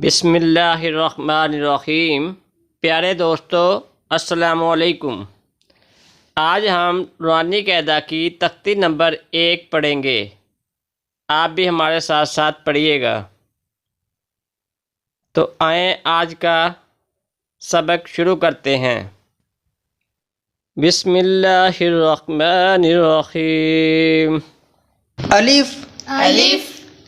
बिस्मिल्लाहिर्रहमानिर्रहीम। प्यारे दोस्तों, अस्सलामुअलैकुम। आज हम रूहानी कायदा की तख्ती नंबर 1 पढ़ेंगे। आप भी हमारे साथ साथ पढ़िएगा। तो आए आज का सबक शुरू करते हैं। बिस्मिल्लाहिर्रहमानिर्रहीम। अलिफ अलिफ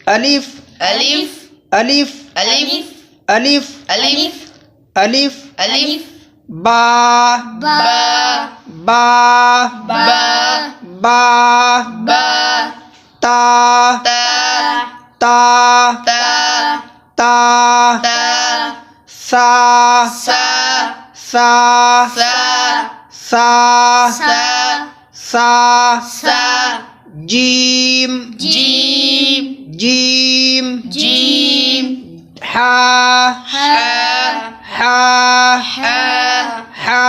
अलिफ अलिफ अलिफ अलिफ अलिफ अलिफ अलिफ अलिफ बा बा बा बा बा बा ता ता ता ता ता ता सा सा सा सा सा सा सा सा जीम जीम जीम जीम हा हा हा हा हा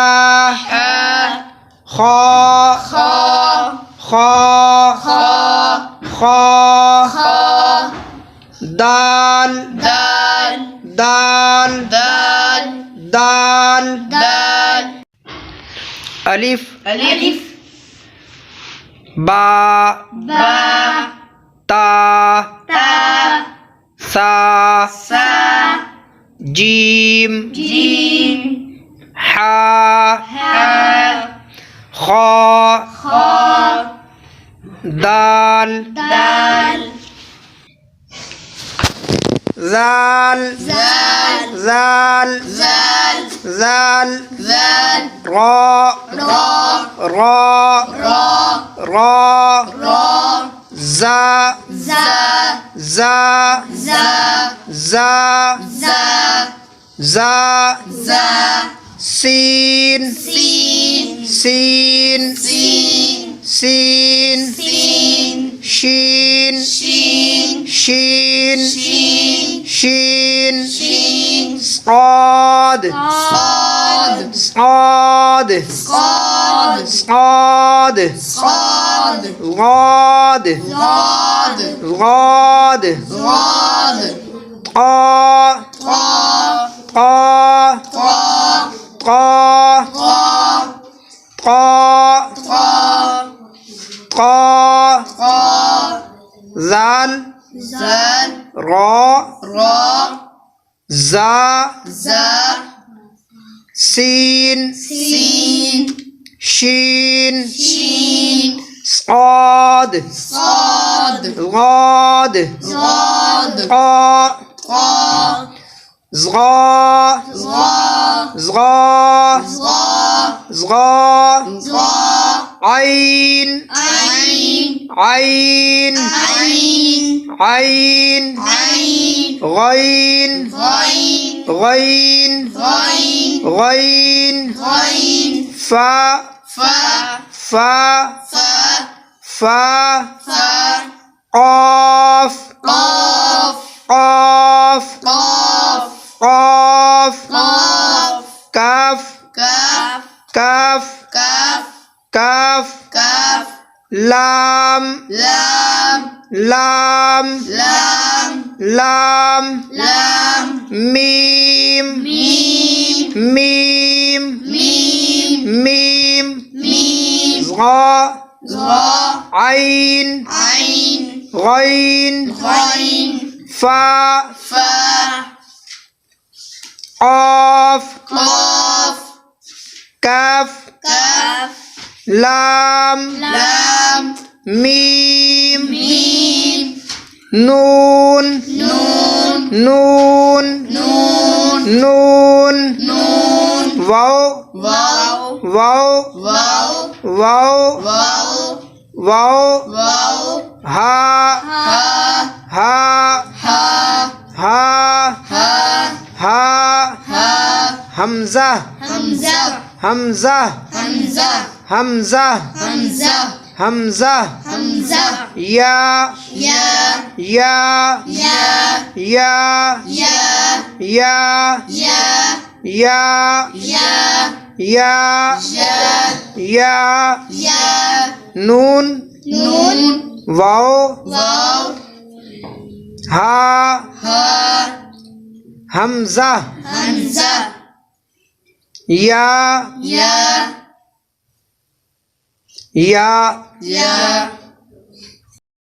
हा खा खा खा खा खा खा दाल दाल दाल दाल दाल दाल अलिफ अलिफ बा बा ता ता सा सा जीम जीम हा हा खा खा दाल दाल जाल जाल जाल जाल जाल जाल रा रा रा रा रा रा जा जा जा जा जा जा जा जा सीन सीन सीन सीन सीन सीन शीन शीन शीन शीन शीन शीन صاد صاد صاد صاد صاد صاد غاد غاد غاد غاد قا طا قا طا قا طا قا طا قا طا زال زال را را زا زا سين سين شين شين صاد صاد غاد غاد قا طا زغا زغا زغا زغا زغا زغا عين عين عين عين عين عين غين غين غين غين غين غين فا فا فا فا فا فا قاف قاف قاف قاف قاف قاف كاف كاف كاف كاف كاف كاف لام لام لام لام لام لام ميم ميم ميم ميم ميم ميم غا غا عين عين غين غين فا فا قاف قاف كاف كاف لام لام ميم ميم نون نون نون نون نون نون واو واو واو واو واو واو واو واو ها ها ها ها ها ها ها ها همزة همزة همزة همزة همزة همزة همزة همزة يا يا يا يا يا يا يا يا يا يا يا يا يا يا نون نون واو واو ها ها हमजा हमजा या या या या